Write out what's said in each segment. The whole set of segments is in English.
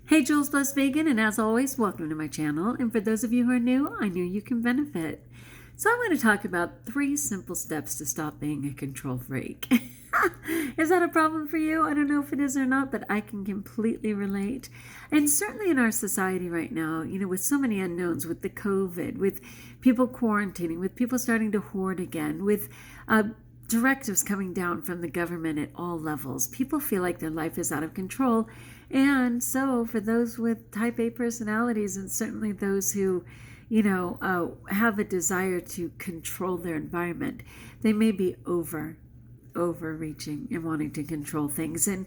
Hey, JulesBlessedVegan, and as always, welcome to my channel. And for those of you who are new, I know you can benefit. So I'm going to talk about 3 simple steps to stop being a control freak. Is that a problem for you? I don't know if it is or not, but I can completely relate. And certainly in our society right now, with so many unknowns, with the COVID, with people quarantining, with people starting to hoard again, with directives coming down from the government at all levels, people feel like their life is out of control. And so for those with type A personalities, and certainly those who have a desire to control their environment, they may be overreaching and wanting to control things. And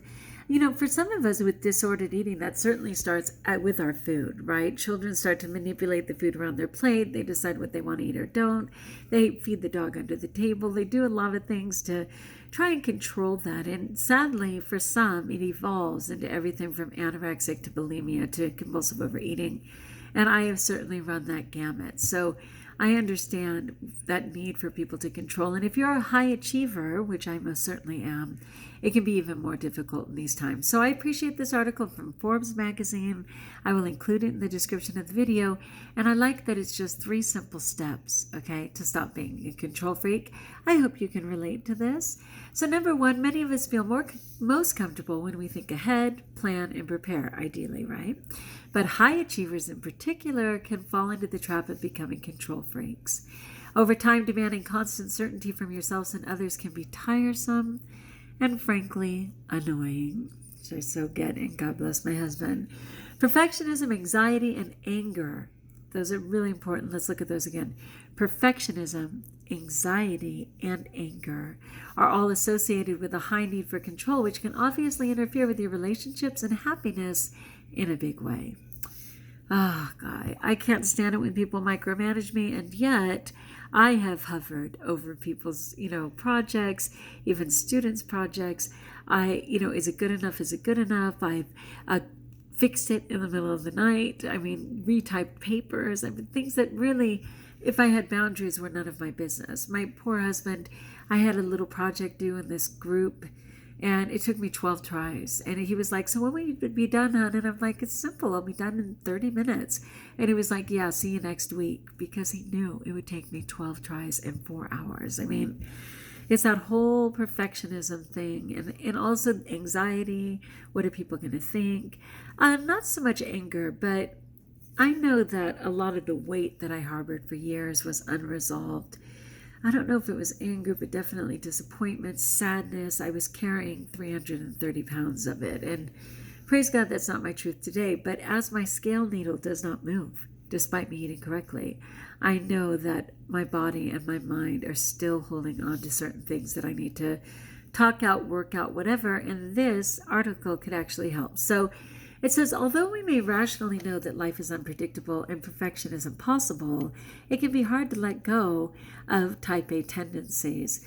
for some of us with disordered eating, that certainly starts with our food, right? Children start to manipulate the food around their plate. They decide what they want to eat or don't. They feed the dog under the table. They do a lot of things to try and control that. And sadly, for some, it evolves into everything from anorexic to bulimia to compulsive overeating. And I have certainly run that gamut. So I understand that need for people to control. And if you're a high achiever, which I most certainly am, it can be even more difficult in these times. So I appreciate this article from Forbes magazine. I will include it in the description of the video. And I like that it's just 3 simple steps, okay, to stop being a control freak. I hope you can relate to this. So number 1, many of us feel most comfortable when we think ahead, plan, and prepare, ideally, right? But high achievers in particular can fall into the trap of becoming control freaks. Over time, demanding constant certainty from yourselves and others can be tiresome and frankly annoying, which I so get, and God bless my husband. Perfectionism, anxiety, and anger. Those are really important. Let's look at those again. Perfectionism, anxiety, and anger are all associated with a high need for control, which can obviously interfere with your relationships and happiness in a big way. Oh, God, I can't stand it when people micromanage me, and yet I have hovered over people's, projects, even students' projects. Is it good enough? Is it good enough? I've fixed it in the middle of the night. Retyped papers. Things that really, if I had boundaries, were none of my business. My poor husband, I had a little project due in this group, and it took me 12 tries. And he was like, so when will you be done, hon? And I'm like, it's simple. I'll be done in 30 minutes. And he was like, yeah, see you next week. Because he knew it would take me 12 tries in 4 hours. It's that whole perfectionism thing. And also anxiety. What are people going to think? Not so much anger, but I know that a lot of the weight that I harbored for years was unresolved. I don't know if it was anger, but definitely disappointment, sadness. I was carrying 330 pounds of it. And praise God, that's not my truth today. But as my scale needle does not move, despite me eating correctly, I know that my body and my mind are still holding on to certain things that I need to talk out, work out, whatever. And this article could actually help. So it says, although we may rationally know that life is unpredictable and perfection is impossible, it can be hard to let go of type A tendencies.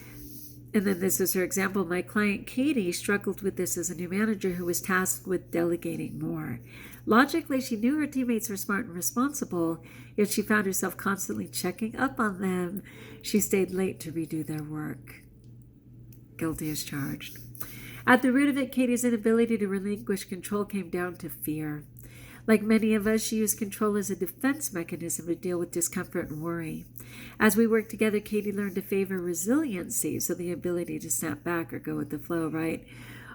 And then this is her example. My client Katie struggled with this as a new manager who was tasked with delegating more. Logically, she knew her teammates were smart and responsible, yet she found herself constantly checking up on them. She stayed late to redo their work. Guilty as charged. At the root of it, Katie's inability to relinquish control came down to fear. Like many of us, she used control as a defense mechanism to deal with discomfort and worry. As we worked together, Katie learned to favor resiliency, so the ability to snap back or go with the flow, right,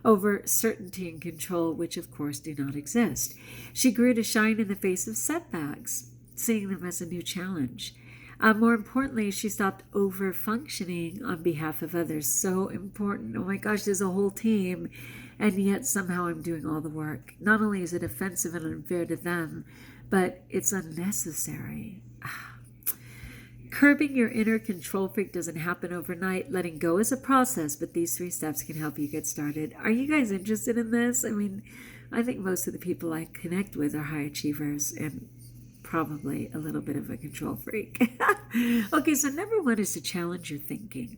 over certainty and control, which of course do not exist. She grew to shine in the face of setbacks, seeing them as a new challenge. More importantly, she stopped over-functioning on behalf of others. So important. Oh my gosh, there's a whole team, and yet somehow I'm doing all the work. Not only is it offensive and unfair to them, but it's unnecessary. Curbing your inner control freak doesn't happen overnight. Letting go is a process, but these 3 steps can help you get started. Are you guys interested in this? I think most of the people I connect with are high achievers and probably a little bit of a control freak. Okay, so number 1 is to challenge your thinking.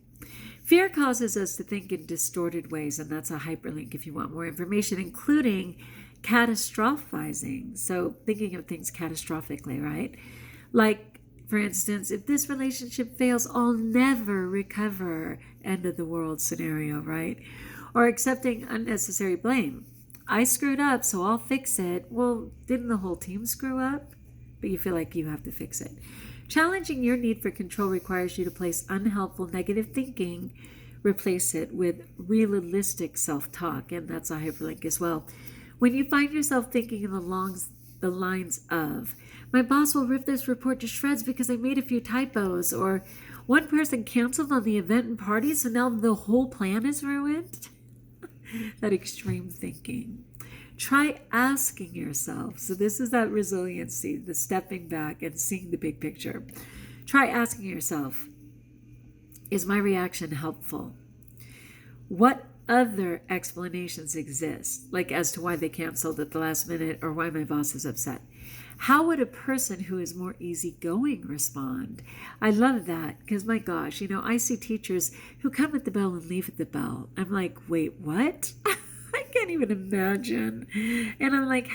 Fear causes us to think in distorted ways, and that's a hyperlink if you want more information, including catastrophizing. So thinking of things catastrophically, right? Like, for instance, if this relationship fails, I'll never recover. End of the world scenario, right? Or accepting unnecessary blame. I screwed up, so I'll fix it. Well, didn't the whole team screw up? But you feel like you have to fix it. Challenging your need for control requires you to place unhelpful negative thinking, replace it with realistic self-talk, and that's a hyperlink as well. When you find yourself thinking in the lines of, my boss will rip this report to shreds because I made a few typos, or one person canceled on the event and party, so now the whole plan is ruined. That extreme thinking. Try asking yourself, so this is that resiliency, the stepping back and seeing the big picture. Try asking yourself, is my reaction helpful? What other explanations exist, like as to why they canceled at the last minute or why my boss is upset? How would a person who is more easygoing respond? I love that because, my gosh, I see teachers who come at the bell and leave at the bell. I'm like, wait, what? I can't even imagine. And I'm like,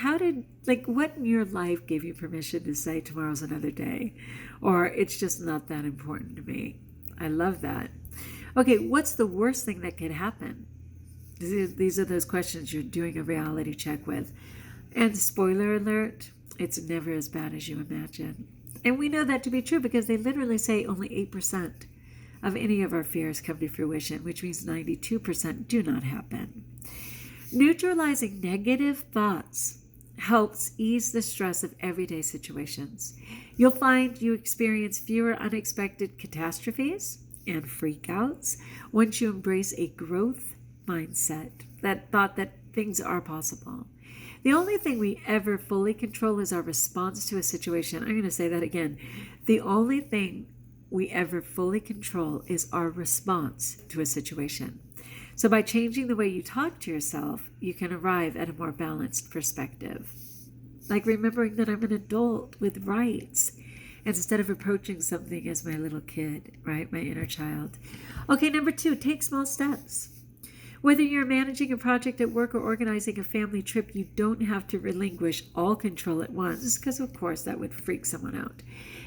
what in your life gave you permission to say tomorrow's another day? Or it's just not that important to me. I love that. Okay, what's the worst thing that could happen? These are those questions you're doing a reality check with. And spoiler alert, it's never as bad as you imagine. And we know that to be true because they literally say only 8% of any of our fears come to fruition, which means 92% do not happen. Neutralizing negative thoughts helps ease the stress of everyday situations. You'll find you experience fewer unexpected catastrophes and freakouts once you embrace a growth mindset, that thought that things are possible. The only thing we ever fully control is our response to a situation. I'm going to say that again. The only thing we ever fully control is our response to a situation. So by changing the way you talk to yourself, you can arrive at a more balanced perspective. Like remembering that I'm an adult with rights instead of approaching something as my little kid, right? My inner child. Okay, number 2, take small steps. Whether you're managing a project at work or organizing a family trip, you don't have to relinquish all control at once, because of course that would freak someone out.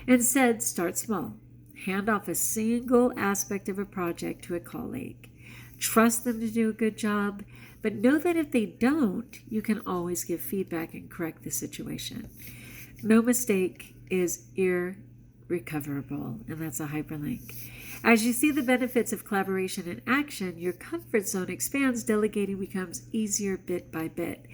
Instead, start small. Hand off a single aspect of a project to a colleague. Trust them to do a good job, but know that if they don't, you can always give feedback and correct the situation. No mistake is irrecoverable, and that's a hyperlink. As you see the benefits of collaboration in action, your comfort zone expands, delegating becomes easier bit by bit.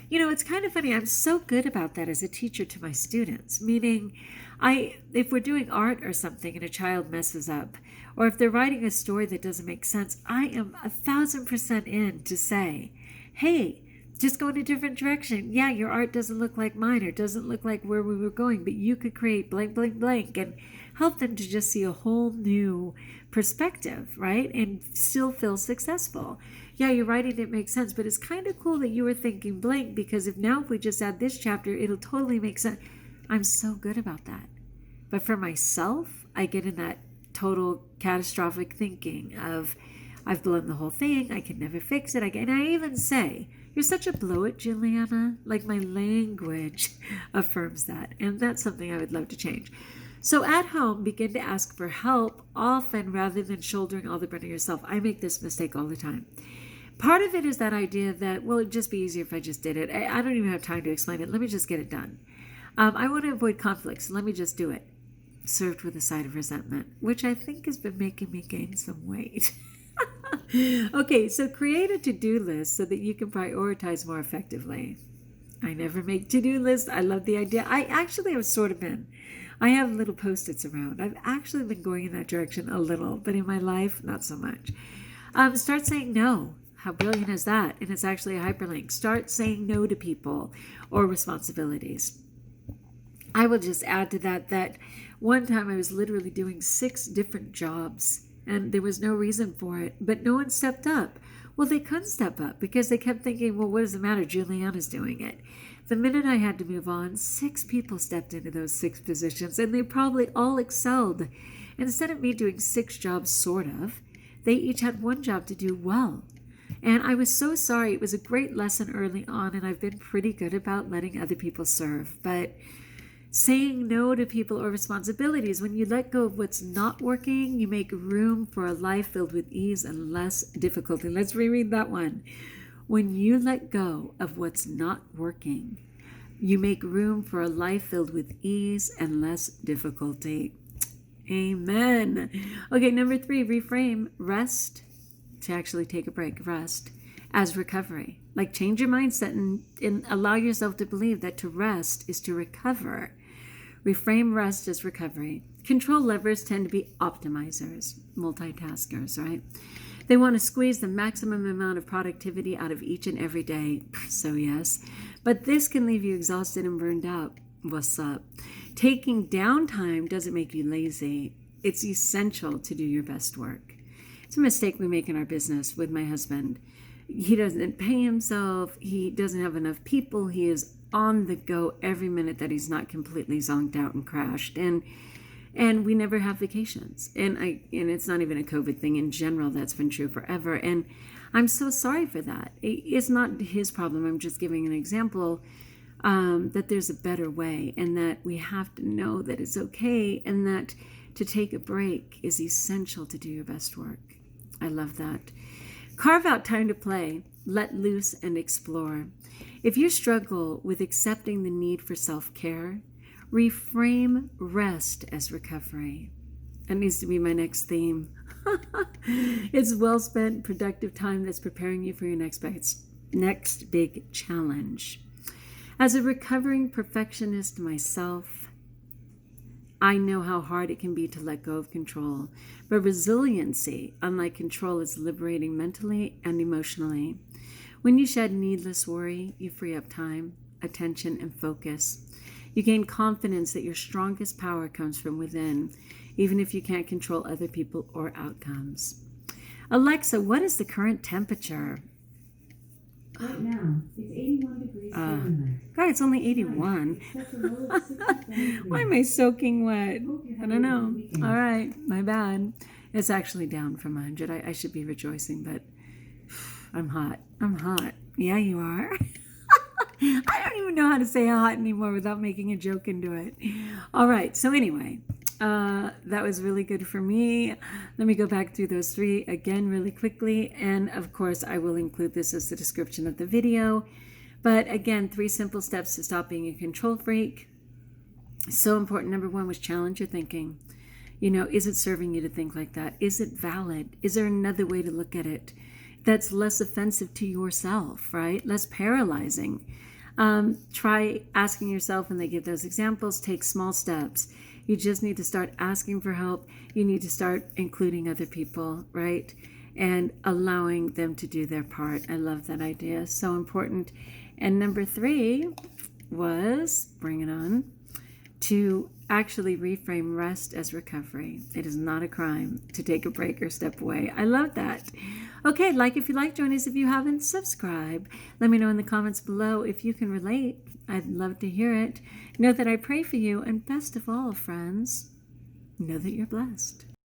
It's kind of funny. I'm so good about that as a teacher to my students, meaning if we're doing art or something and a child messes up, or if they're writing a story that doesn't make sense, I am 1,000% in to say, hey, just go in a different direction. Yeah, your art doesn't look like mine or doesn't look like where we were going, but you could create blank, blank, blank, and help them to just see a whole new perspective, right? And still feel successful. Yeah, you're writing it makes sense, but it's kind of cool that you were thinking blank, because if we just add this chapter, it'll totally make sense. I'm so good about that. But for myself, I get in that total catastrophic thinking of, I've blown the whole thing, I can never fix it. And I even say, you're such a blow it, Juliana. Like, my language affirms that. And that's something I would love to change. So at home, begin to ask for help often rather than shouldering all the burden yourself. I make this mistake all the time. Part of it is that idea that, well, it'd just be easier if I just did it. I don't even have time to explain it. Let me just get it done. I want to avoid conflicts. Let me just do it. Served with a side of resentment, which I think has been making me gain some weight. Okay, so create a to-do list so that you can prioritize more effectively. I never make to-do lists. I love the idea. I actually have sort of been. I have little Post-its around. I've actually been going in that direction a little, but in my life, not so much. Start saying no. How brilliant is that? And it's actually a hyperlink. Start saying no to people or responsibilities. I will just add to that one time I was literally doing 6 different jobs and there was no reason for it, but no one stepped up. Well, they couldn't step up because they kept thinking, well, what does it matter? Juliana's doing it. The minute I had to move on, 6 people stepped into those 6 positions, and they probably all excelled. And instead of me doing 6 jobs, sort of, they each had 1 job to do well. And I was so sorry. It was a great lesson early on, and I've been pretty good about letting other people serve. But saying no to people or responsibilities, when you let go of what's not working, you make room for a life filled with ease and less difficulty. Let's reread that one. When you let go of what's not working, you make room for a life filled with ease and less difficulty. Amen. Okay, number 3, reframe rest, to actually take a break, rest, as recovery. Like, change your mindset and allow yourself to believe that to rest is to recover. Reframe rest as recovery. Control lovers tend to be optimizers, multitaskers, right? They want to squeeze the maximum amount of productivity out of each and every day. So yes, but this can leave you exhausted and burned out. What's up? Taking downtime doesn't make you lazy. It's essential to do your best work. It's a mistake we make in our business with my husband. He doesn't pay himself. He doesn't have enough people. He is on the go every minute that he's not completely zonked out and crashed. And we never have vacations. And it's not even a COVID thing. In general, that's been true forever. And I'm so sorry for that. It's not his problem. I'm just giving an example that there's a better way, and that we have to know that it's okay, and that to take a break is essential to do your best work. I love that. Carve out time to play, let loose, and explore. If you struggle with accepting the need for self-care, reframe rest as recovery. That needs to be my next theme. It's well-spent, productive time that's preparing you for your next big challenge. As a recovering perfectionist myself, I know how hard it can be to let go of control. But resiliency, unlike control, is liberating mentally and emotionally. When you shed needless worry, you free up time, attention, and focus. You gain confidence that your strongest power comes from within, even if you can't control other people or outcomes. Alexa, what is the current temperature? Right now, it's 81 degrees Fahrenheit. God, it's only 81. Why am I soaking wet? I don't know. All right, my bad. It's actually down from 100. I should be rejoicing, but I'm hot. I'm hot. Yeah, you are. I don't even know how to say hot anymore without making a joke into it. All right, so anyway, that was really good for me. Let me go back through those 3 again really quickly. And of course, I will include this as the description of the video. But again, 3 simple steps to stop being a control freak. So important. Number 1 was challenge your thinking. You know, is it serving you to think like that? Is it valid? Is there another way to look at it that's less offensive to yourself, right? Less paralyzing. Try asking yourself, and they give those examples, take small steps. You just need to start asking for help. You need to start including other people, right? And allowing them to do their part. I love that idea. So important. And number 3 was, bring it on, to actually reframe rest as recovery. It is not a crime to take a break or step away. I love that. Okay, like if you like, join us if you haven't, subscribe. Let me know in the comments below if you can relate. I'd love to hear it. Know that I pray for you, and best of all, friends, know that you're blessed.